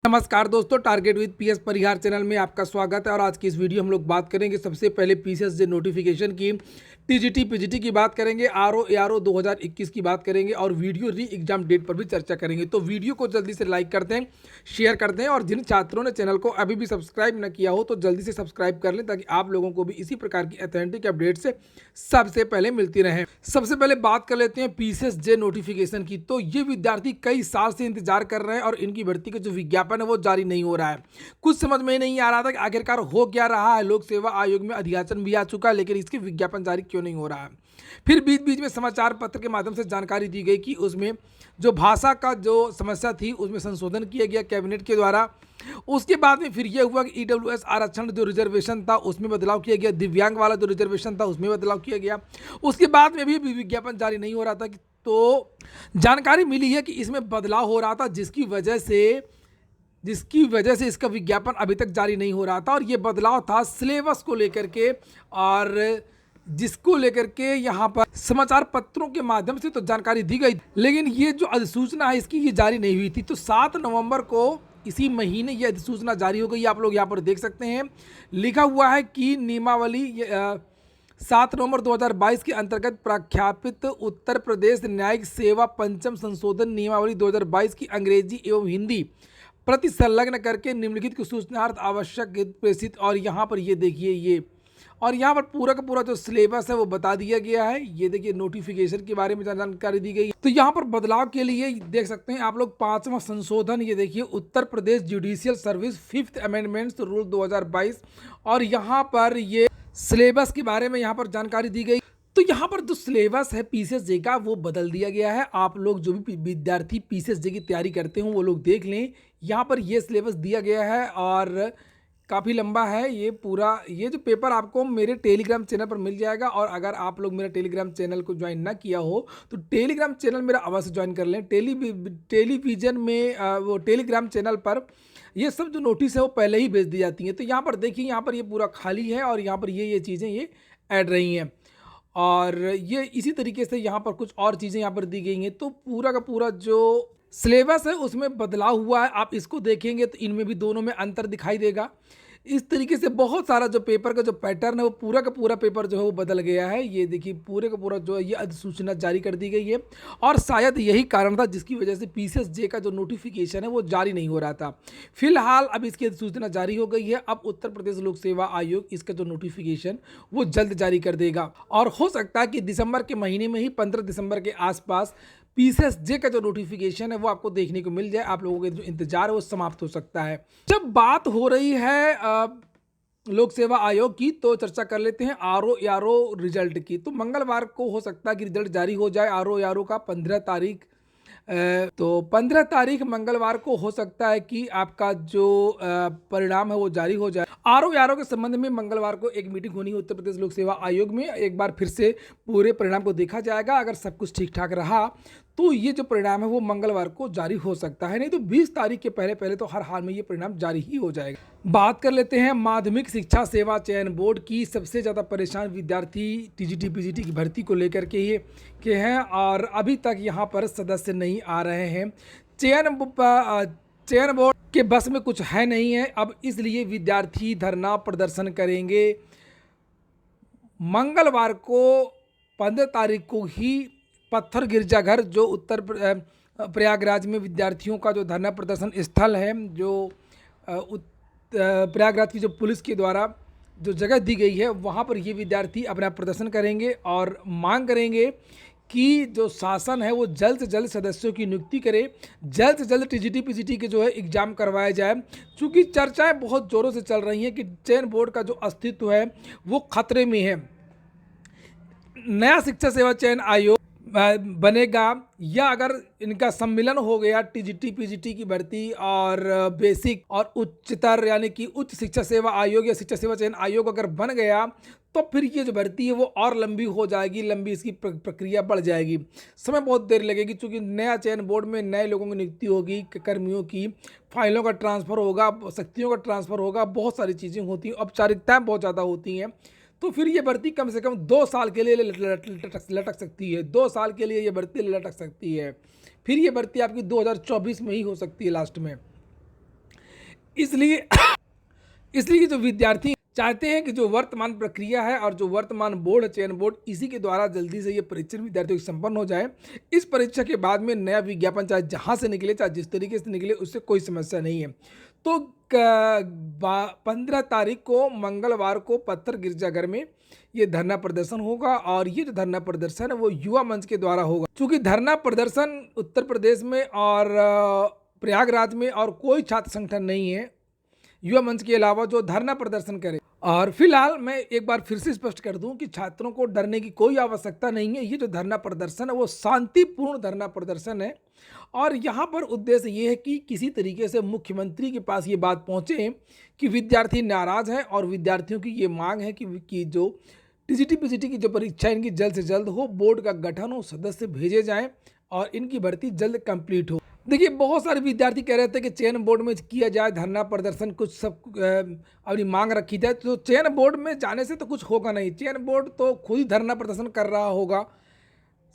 नमस्कार दोस्तों, target with PS Parihar channel में आपका स्वागत है। और आज की इस वीडियो हम लोग बात करेंगे सबसे पहले पीसीएस जे नोटिफिकेशन की, टीजीटी पीजीटी की बात करेंगे, आरओ एआरओ 2021 की बात करेंगे और वीडियो री एग्जाम डेट पर भी चर्चा करेंगे। तो वीडियो को जल्दी से लाइक कर दें, शेयर कर दें और जिन छात्रों ने चैनल को अभी भी सब्सक्राइब न किया हो तो जल्दी से सब्सक्राइब कर लें ताकि आप लोगों को भी इसी प्रकार की अथेंटिक अपडेट से सबसे पहले मिलती रहे। सबसे पहले बात कर लेते हैं पीसीएस जे नोटिफिकेशन की। तो ये विद्यार्थी कई साल से इंतजार कर रहे हैं और इनकी भर्ती का जो विज्ञापन है वो जारी नहीं हो रहा है। कुछ समझ में नहीं आ रहा था कि आखिरकार हो क्या रहा है। लोक सेवा आयोग में अधियाचन भी आ चुका है लेकिन इसके विज्ञापन जारी क्यों नहीं हो रहा है। फिर बीच बीच में समाचार पत्र के माध्यम से जानकारी दी गई कि उसमें जो भाषा का जो समस्या थी उसमें संशोधन किया गया कैबिनेट के द्वारा। उसके बाद में फिर यह हुआ कि ईडब्ल्यूएस आरक्षण जो रिजर्वेशन था उसमें बदलाव किया गया, दिव्यांग वाला जो रिजर्वेशन था उसमें बदलाव किया गया। उसके बाद में भी विज्ञापन जारी नहीं हो रहा था। तो जानकारी मिली है कि इसमें बदलाव हो रहा था जिसकी वजह से इसका विज्ञापन अभी तक जारी नहीं हो रहा था। और ये बदलाव था सिलेबस को लेकर के, और जिसको लेकर के यहाँ पर समाचार पत्रों के माध्यम से तो जानकारी दी गई, लेकिन ये जो अधिसूचना है इसकी ये जारी नहीं हुई थी। तो 7 नवंबर को इसी महीने ये अधिसूचना जारी हो गई। आप लोग यहाँ पर देख सकते हैं लिखा हुआ है कि नियमावली 7 नवंबर 2022 के अंतर्गत प्रख्यापित उत्तर प्रदेश न्यायिक सेवा पंचम संशोधन नियमावली 2022 की अंग्रेजी एवं हिंदी प्रति संलग्न करके निम्नलिखित की सूचनार्थ आवश्यक हित प्रेषित। और यहाँ पर ये देखिए ये, और यहाँ पर पूरा का पूरा जो सिलेबस है वो बता दिया गया है। ये देखिए नोटिफिकेशन के बारे में जानकारी दी गई है। तो यहाँ पर बदलाव के लिए देख सकते हैं आप लोग 5वां संशोधन, ये देखिए Uttar Pradesh judicial service 5th amendments rule 2022। और यहाँ पर ये सिलेबस के बारे में यहाँ पर जानकारी दी गई। तो यहाँ पर जो सिलेबस है पीसीएस जे का वो बदल दिया गया है। आप लोग जो भी विद्यार्थी पीसीएस जे की तैयारी करते हो वो लोग देख लें, यहाँ पर ये सिलेबस दिया गया है और काफ़ी लंबा है ये पूरा। ये जो पेपर आपको मेरे टेलीग्राम चैनल पर मिल जाएगा। और अगर आप लोग मेरा टेलीग्राम चैनल को ज्वाइन ना किया हो तो टेलीग्राम चैनल मेरा अवश्य ज्वाइन कर लें। टेलीविज़न में वो टेलीग्राम चैनल पर ये सब जो नोटिस है वो पहले ही भेज दी जाती हैं। तो यहाँ पर देखिए, यहाँ पर ये पूरा खाली है और यहाँ पर ये चीज़ें ये ऐड रही हैं। और ये इसी तरीके से यहाँ पर कुछ और चीज़ें यहाँ पर दी गई हैं। तो पूरा का पूरा जो सिलेबस है उसमें बदलाव हुआ है। आप इसको देखेंगे तो इनमें भी दोनों में अंतर दिखाई देगा। इस तरीके से बहुत सारा जो पेपर का जो पैटर्न है वो पूरा का पूरा पेपर जो है वो बदल गया है। ये देखिए पूरे का पूरा जो है ये अधिसूचना जारी कर दी गई है। और शायद यही कारण था जिसकी वजह से पीसीएस जे का जो नोटिफिकेशन है वो जारी नहीं हो रहा था। फिलहाल अब इसकी अधिसूचना जारी हो गई है। अब उत्तर प्रदेश लोक सेवा आयोग इसका जो नोटिफिकेशन वो जल्द जारी कर देगा। और हो सकता है कि दिसंबर के महीने में ही 15 दिसंबर के आसपास पीसीएस जे का जो नोटिफिकेशन है वो आपको देखने को मिल जाए। आप लोगों के जो इंतजार है वो समाप्त हो सकता है। जब बात हो रही है लोक सेवा आयोग की तो चर्चा कर लेते हैं आरओ एआरओ रिजल्ट की। तो मंगलवार को हो सकता है कि रिजल्ट जारी हो जाए आरओ एआरओ का 15 तारीख। तो 15 तारीख मंगलवार को हो सकता है कि आपका जो परिणाम है वो जारी हो जाए। आरओ एआरओ के संबंध में मंगलवार को एक मीटिंग होनी है उत्तर प्रदेश लोक सेवा आयोग में। एक बार फिर से पूरे परिणाम को देखा जाएगा। अगर सब कुछ ठीक ठाक रहा तो ये जो परिणाम है वो मंगलवार को जारी हो सकता है, नहीं तो 20 तारीख के पहले पहले तो हर हाल में ये परिणाम जारी ही हो जाएगा। बात कर लेते हैं माध्यमिक शिक्षा सेवा चयन बोर्ड की। सबसे ज़्यादा परेशान विद्यार्थी टीजीटी पीजीटी की भर्ती को लेकर के हैं और अभी तक यहाँ पर सदस्य नहीं आ रहे हैं। चयन बोर्ड के बस में कुछ है नहीं है अब, इसलिए विद्यार्थी धरना प्रदर्शन करेंगे। मंगलवार को 15 तारीख को ही पत्थर गिरजाघर जो उत्तर प्रयागराज में विद्यार्थियों का जो धरना प्रदर्शन स्थल है, जो प्रयागराज की जो पुलिस के द्वारा जो जगह दी गई है वहाँ पर ये विद्यार्थी अपना प्रदर्शन करेंगे और मांग करेंगे कि जो शासन है वो जल्द से जल्द सदस्यों की नियुक्ति करे, जल्द से जल्द टीजीटी पीजीटी के जो है एग्जाम करवाया जाए। क्योंकि चर्चाएं बहुत ज़ोरों से चल रही हैं कि चयन बोर्ड का जो अस्तित्व है वो खतरे में है। नया शिक्षा सेवा चयन आयोग बनेगा या अगर इनका सम्मिलन हो गया टीजीटी पीजीटी की भर्ती और बेसिक और उच्चतर यानी कि उच्च शिक्षा सेवा आयोग या शिक्षा सेवा चयन आयोग अगर बन गया तो फिर ये जो भर्ती है वो और लंबी हो जाएगी, लंबी इसकी प्रक्रिया बढ़ जाएगी, समय बहुत देर लगेगी। क्योंकि नया चयन बोर्ड में नए लोगों की नियुक्ति होगी, कर्मियों की फाइलों का ट्रांसफ़र होगा, शक्तियों का ट्रांसफ़र होगा, बहुत सारी चीज़ें होती हैं, औपचारिकताएँ बहुत ज़्यादा होती हैं। तो फिर ये भर्ती कम से कम 2 साल के लिए लटक सकती है। 2 साल के लिए ये भर्ती लटक सकती है। फिर ये भर्ती आपकी 2024 में ही हो सकती है लास्ट में। इसलिए इसलिए जो विद्यार्थी चाहते हैं कि जो वर्तमान प्रक्रिया है और जो वर्तमान बोर्ड है, चयन बोर्ड, इसी के द्वारा जल्दी से ये परीक्षा विद्यार्थियों की संपन्न हो जाए। इस परीक्षा के बाद में नया विज्ञापन चाहे जहाँ से निकले, चाहे जिस तरीके से निकले, उससे कोई समस्या नहीं है। तो 15 तारीख को मंगलवार को पत्थर गिरजाघर में ये धरना प्रदर्शन होगा और ये जो धरना प्रदर्शन है वो युवा मंच के द्वारा होगा। क्योंकि धरना प्रदर्शन उत्तर प्रदेश में और प्रयागराज में और कोई छात्र संगठन नहीं है युवा मंच के अलावा जो धरना प्रदर्शन करे। और फिलहाल मैं एक बार फिर से स्पष्ट कर दूं कि छात्रों को डरने की कोई आवश्यकता नहीं है। ये जो धरना प्रदर्शन है वो शांतिपूर्ण धरना प्रदर्शन है और यहाँ पर उद्देश्य ये है कि किसी तरीके से मुख्यमंत्री के पास ये बात पहुँचे कि विद्यार्थी नाराज़ हैं और विद्यार्थियों की ये मांग है कि जो टीजीटी पीजीटी की जो परीक्षा इनकी जल्द से जल्द हो, बोर्ड का गठन हो, सदस्य भेजे जाएँ और इनकी भर्ती जल्द कंप्लीट हो। देखिए, बहुत सारे विद्यार्थी कह रहे थे कि चयन बोर्ड में किया जाए धरना प्रदर्शन, कुछ सब अपनी मांग रखी जाए। तो चयन बोर्ड में जाने से तो कुछ होगा नहीं। चयन बोर्ड तो खुद ही धरना प्रदर्शन कर रहा होगा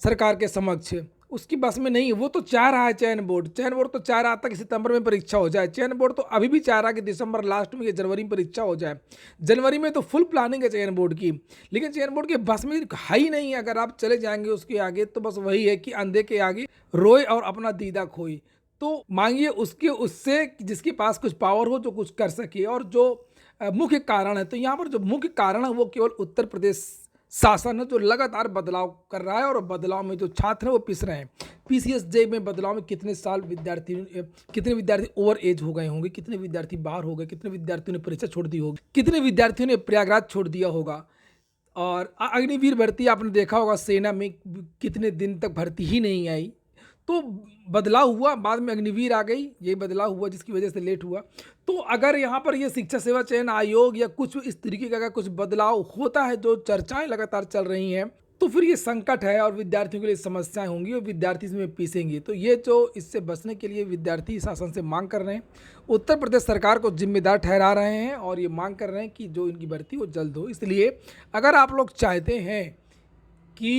सरकार के समक्ष, उसकी बस में नहीं है। वो तो चाह रहा है चयन बोर्ड तो चाह रहा था कि सितंबर में परीक्षा हो जाए। चयन बोर्ड तो अभी भी चाह रहा है कि दिसंबर लास्ट में या जनवरी में परीक्षा हो जाए। जनवरी में तो फुल प्लानिंग है चयन बोर्ड की, लेकिन चयन बोर्ड के बस में है ही नहीं है। अगर आप चले जाएंगे उसके आगे तो बस वही है कि अंधे के आगे रोए और अपना दीदा खोई। तो मांगिए उससे जिसके पास कुछ पावर हो, जो कुछ कर सके। और जो मुख्य कारण है, तो यहाँ पर जो मुख्य कारण है वो केवल उत्तर प्रदेश शासन है जो लगातार बदलाव कर रहा है और बदलाव में जो छात्र हैं वो पिस रहे हैं। पीसीएसजे में बदलाव में कितने विद्यार्थी ओवर एज हो गए होंगे, कितने विद्यार्थी बाहर हो गए, कितने विद्यार्थियों ने परीक्षा छोड़ दी होगी, कितने विद्यार्थियों ने प्रयागराज छोड़ दिया होगा। और अग्निवीर भर्ती आपने देखा होगा, सेना में कितने दिन तक भर्ती ही नहीं आई। तो बदलाव हुआ, बाद में अग्निवीर आ गई, यही बदलाव हुआ जिसकी वजह से लेट हुआ। तो अगर यहाँ पर ये शिक्षा सेवा चयन आयोग या कुछ इस तरीके का अगर कुछ बदलाव होता है, जो चर्चाएं लगातार चल रही हैं, तो फिर ये संकट है और विद्यार्थियों के लिए समस्याएं होंगी और विद्यार्थी इसमें पीसेंगे। तो ये जो इससे बचने के लिए विद्यार्थी शासन से मांग कर रहे हैं, उत्तर प्रदेश सरकार को जिम्मेदार ठहरा रहे हैं और ये मांग कर रहे हैं कि जो इनकी भर्ती वो जल्द हो। इसलिए अगर आप लोग चाहते हैं कि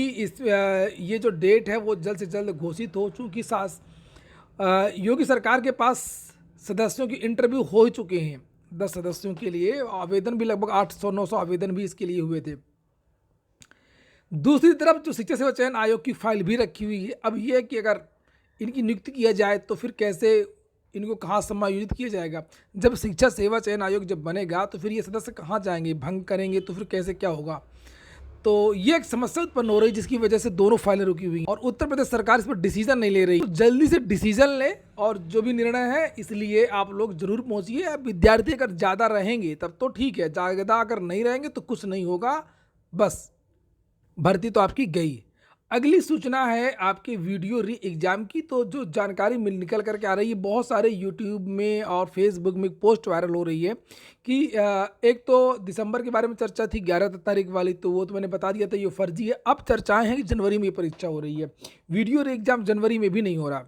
ये जो डेट है वो जल्द से जल्द घोषित हो, चूँकि योगी सरकार के पास सदस्यों की इंटरव्यू हो चुके हैं। 10 सदस्यों के लिए आवेदन भी लगभग 800-900 आवेदन भी इसके लिए हुए थे। दूसरी तरफ जो शिक्षा सेवा चयन आयोग की फाइल भी रखी हुई है। अब ये है कि अगर इनकी नियुक्ति किया जाए तो फिर कैसे इनको कहाँ समायोजित किया जाएगा। जब शिक्षा सेवा चयन आयोग जब बनेगा तो फिर ये सदस्य कहाँ जाएंगे, भंग करेंगे तो फिर कैसे क्या होगा। तो ये एक समस्या उत्पन्न हो रही है जिसकी वजह से दोनों फाइलें रुकी हुई हैं और उत्तर प्रदेश सरकार इस पर डिसीजन नहीं ले रही। तो जल्दी से डिसीजन ले और जो भी निर्णय है, इसलिए आप लोग जरूर पहुंचिए। विद्यार्थी अगर ज़्यादा रहेंगे तब तो ठीक है, ज़्यादा अगर नहीं रहेंगे तो कुछ नहीं होगा, बस भर्ती तो आपकी गई। अगली सूचना है आपके वीडियो री एग्ज़ाम की। तो जो जानकारी निकल करके आ रही है, बहुत सारे यूट्यूब में और फेसबुक में पोस्ट वायरल हो रही है कि एक तो दिसंबर के बारे में चर्चा थी 11 तारीख वाली, तो वो तो मैंने बता दिया था ये फर्जी है। अब चर्चाएं हैं कि जनवरी में ये परीक्षा हो रही है। वीडियो री एग्ज़ाम जनवरी में भी नहीं हो रहा,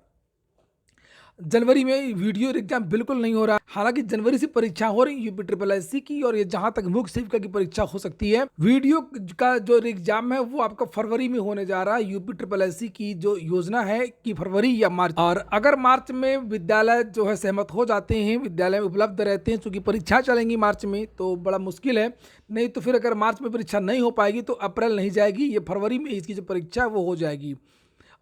जनवरी में वीडियो एग्जाम बिल्कुल नहीं हो रहा। हालांकि जनवरी से परीक्षा हो रही यूपी SSSC की, और ये जहां तक मुख्य सेविका की परीक्षा हो सकती है। वीडियो का जो एग्जाम है वो आपका फरवरी में होने जा रहा है। यूपी SSSC की जो योजना है कि फरवरी या मार्च, और अगर मार्च में विद्यालय जो है सहमत हो जाते हैं, विद्यालय में उपलब्ध रहते हैं, चूंकि परीक्षा चलेंगी मार्च में तो बड़ा मुश्किल है। नहीं तो फिर अगर मार्च में परीक्षा नहीं हो पाएगी तो अप्रैल नहीं जाएगी, ये फरवरी में इसकी जो परीक्षा है वो हो जाएगी।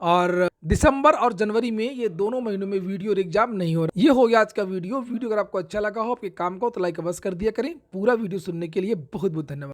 और दिसंबर और जनवरी में ये दोनों महीनों में वीडियो एग्जाम नहीं हो रहा। ये हो गया आज का वीडियो। अगर आपको अच्छा लगा हो, आपके काम को, तो लाइक अवश्य कर दिया करें। पूरा वीडियो सुनने के लिए बहुत बहुत धन्यवाद।